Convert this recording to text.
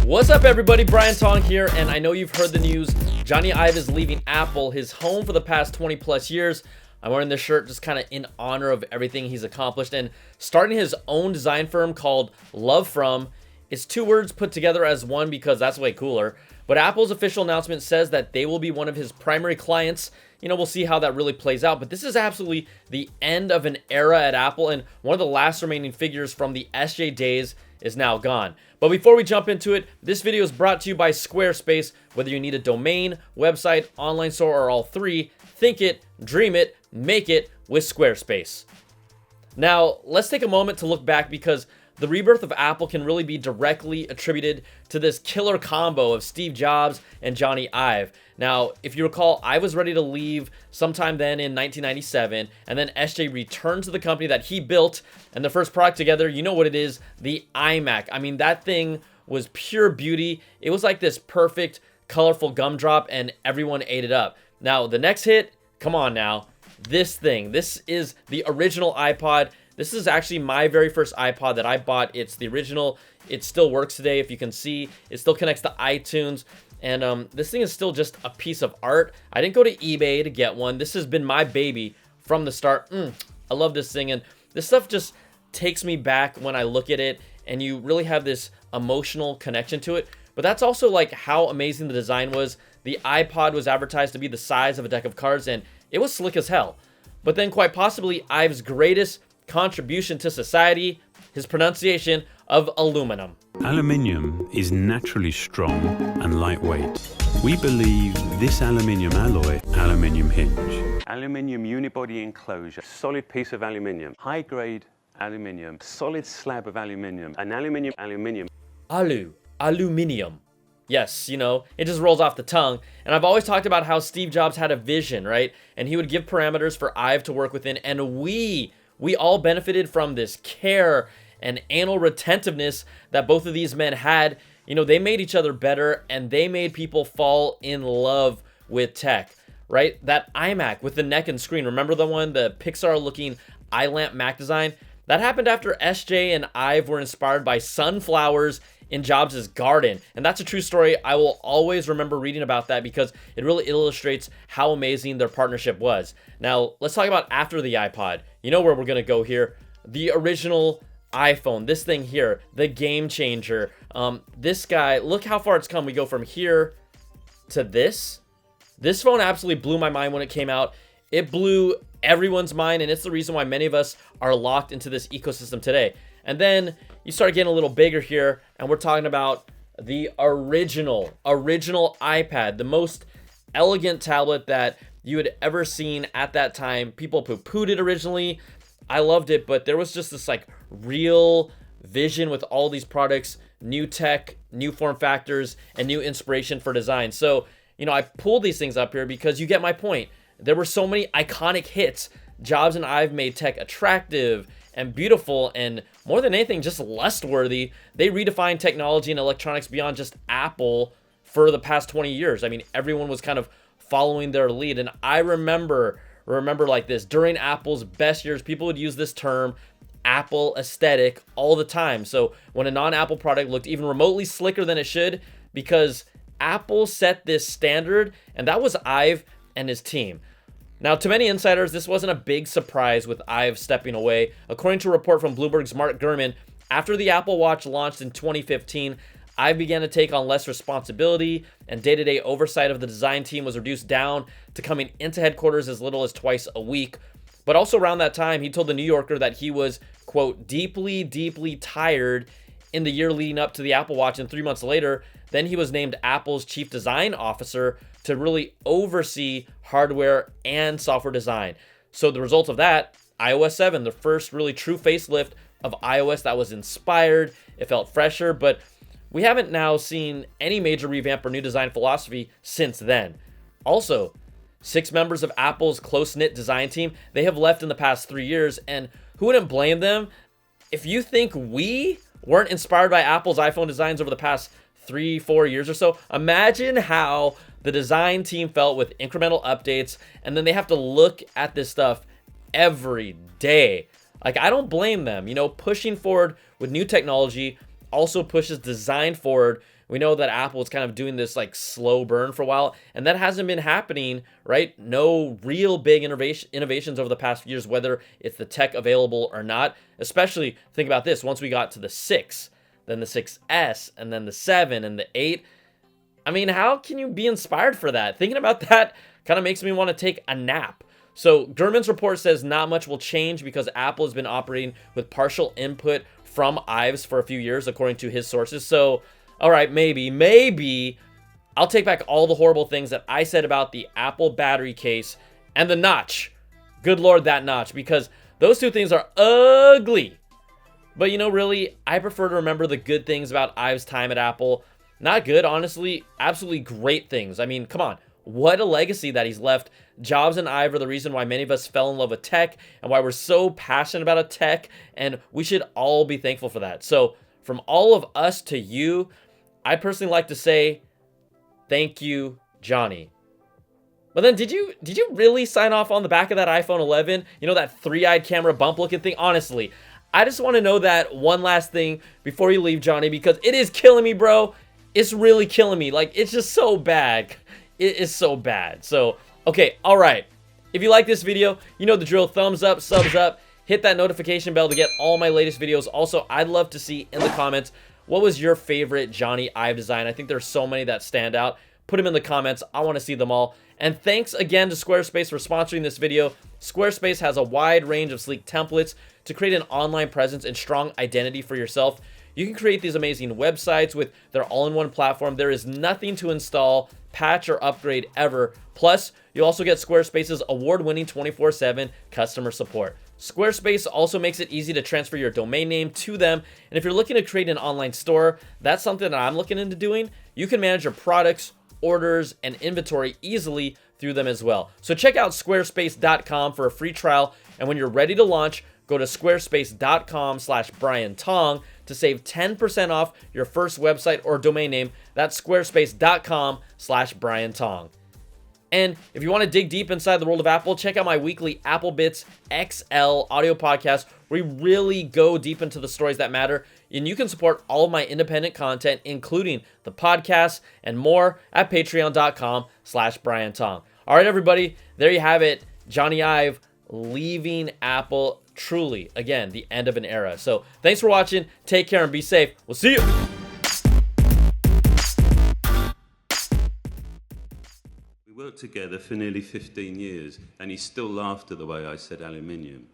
What's up, everybody? Brian Tong here, and I know you've heard the news. Jony Ive is leaving Apple, his home for the past 20 plus years. I'm wearing this shirt just kind of in honor of everything he's accomplished and starting his own design firm called Love From. It's two words put together as one because that's way cooler. But Apple's official announcement says that they will be one of his primary clients. You know, we'll see how that really plays out. But this is absolutely the end of an era at Apple, and one of the last remaining figures from the SJ days is now gone. But before we jump into it, this video is brought to you by Squarespace. Whether you need a domain, website, online store, or all three, think it, dream it, make it with Squarespace. Now, let's take a moment to look back because the rebirth of Apple can really be directly attributed to this killer combo of Steve Jobs and Jony Ive. Now, if you recall, I was ready to leave sometime then in 1997, and then SJ returned to the company that he built, and the first product together, you know what it is, the iMac. I mean, that thing was pure beauty. It was like this perfect, colorful gumdrop, and everyone ate it up. Now, the next hit, come on now, this thing. This is the original iPod. This is actually my very first iPod that I bought. It's the original. It still works today, if you can see. It still connects to iTunes. And this thing is still just a piece of art. I didn't go to eBay to get one. This has been my baby from the start. I love this thing. And this stuff just takes me back when I look at it. And you really have this emotional connection to it. But that's also like how amazing the design was. The iPod was advertised to be the size of a deck of cards. And it was slick as hell. But then quite possibly Ive's greatest contribution to society, his pronunciation of aluminum. Aluminium is naturally strong and lightweight. We believe this aluminium alloy, aluminium hinge, aluminium unibody enclosure, solid piece of aluminium, high grade aluminium, solid slab of aluminium, an aluminium. Aluminium. Yes, you know, it just rolls off the tongue. And I've always talked about how Steve Jobs had a vision, right? And he would give parameters for Ive to work within, and we all benefited from this care and anal retentiveness that both of these men had. You know, they made each other better, and they made people fall in love with tech, right? That iMac with the neck and screen. Remember the one, the Pixar-looking iLamp Mac design? That happened after SJ and Ive were inspired by sunflowers in Jobs' garden. And that's a true story. I will always remember reading about that because it really illustrates how amazing their partnership was. Now, let's talk about after the iPod. You know where we're going to go here. The original iPhone, this thing here, the game changer. This guy, look how far it's come. We go from here to this. This phone absolutely blew my mind when it came out. It blew everyone's mind, and it's the reason why many of us are locked into this ecosystem today. And then you start getting a little bigger here, and we're talking about the original iPad, the most elegant tablet that you had ever seen at that time. People poo-pooed it originally. I loved it, but there was just this like real vision with all these products, new tech, new form factors, and new inspiration for design. So, you know, I pulled these things up here because you get my point. There were so many iconic hits. Jobs and Ive made tech attractive and beautiful, and more than anything, just lust-worthy. They redefined technology and electronics beyond just Apple for the past 20 years. I mean, everyone was kind of following their lead, and I remember like this. During Apple's best years, people would use this term, Apple aesthetic, all the time. So when a non-Apple product looked even remotely slicker than it should, because Apple set this standard, and that was Ive and his team. Now, to many insiders, this wasn't a big surprise with Ive stepping away. According to a report from Bloomberg's Mark Gurman, after the Apple Watch launched in 2015, Ive began to take on less responsibility, and day-to-day oversight of the design team was reduced down to coming into headquarters as little as twice a week. But also around that time, he told the New Yorker that he was, quote, deeply tired in the year leading up to the Apple Watch, and 3 months later, then he was named Apple's chief design officer to really oversee hardware and software design. So the result of that, iOS 7, the first really true facelift of iOS that was inspired. It felt fresher, but we haven't now seen any major revamp or new design philosophy since then. Also, 6 members of Apple's close-knit design team, they have left in the past 3 years, and who wouldn't blame them? If you think we weren't inspired by Apple's iPhone designs over the past 3-4 years or so, imagine how the design team felt with incremental updates, and then they have to look at this stuff every day. Like, I don't blame them. You know, pushing forward with new technology also pushes design forward We know that Apple is kind of doing this like slow burn for a while, and that hasn't been happening, right? No real big innovations over the past few years, whether it's the tech available or not. Especially think about this: once we got to the 6, then the 6S, and then the 7 and the 8. I mean, how can you be inspired for that? Thinking about that kind of makes me want to take a nap. So Gurman's report says not much will change because Apple has been operating with partial input from Ives for a few years, according to his sources. So, all right, maybe I'll take back all the horrible things that I said about the Apple battery case and the notch. Good Lord, that notch, because those two things are ugly. But you know, really, I prefer to remember the good things about Ives' time at Apple. Not good, honestly, absolutely great things. I mean, come on. What a legacy that he's left. Jobs and Ive are the reason why many of us fell in love with tech and why we're so passionate about a tech, and we should all be thankful for that. So from all of us to you, I personally like to say thank you, Jony. But then did you really sign off on the back of that iPhone 11? You know, that three-eyed camera bump looking thing? Honestly, I just want to know that one last thing before you leave, Jony, because it is killing me, bro. It's really killing me. Like, it's just so bad. It is so bad. So, okay, all right. If you like this video, you know the drill. Thumbs up, subs up, hit that notification bell to get all my latest videos. Also, I'd love to see in the comments, what was your favorite Jony Ive design? I think there's so many that stand out. Put them in the comments. I want to see them all. And thanks again to Squarespace for sponsoring this video. Squarespace has a wide range of sleek templates to create an online presence and strong identity for yourself. You can create these amazing websites with their all-in-one platform. There is nothing to install, patch, or upgrade ever. Plus, you'll also get Squarespace's award-winning 24/7 customer support. Squarespace also makes it easy to transfer your domain name to them. And if you're looking to create an online store, that's something that I'm looking into doing. You can manage your products, orders, and inventory easily through them as well. So check out squarespace.com for a free trial. And when you're ready to launch, go to squarespace.com/BrianTong to save 10% off your first website or domain name. That's squarespace.com/BrianTong. And if you want to dig deep inside the world of Apple, check out my weekly Apple Bits XL audio podcast, where we really go deep into the stories that matter. And you can support all of my independent content, including the podcast and more, at patreon.com/BrianTong. All right, everybody, there you have it. Jony Ive leaving Apple. Truly, again, the end of an era. So thanks for watching. Take care and be safe. We'll see you. We worked together for nearly 15 years, and he still laughed at the way I said aluminium.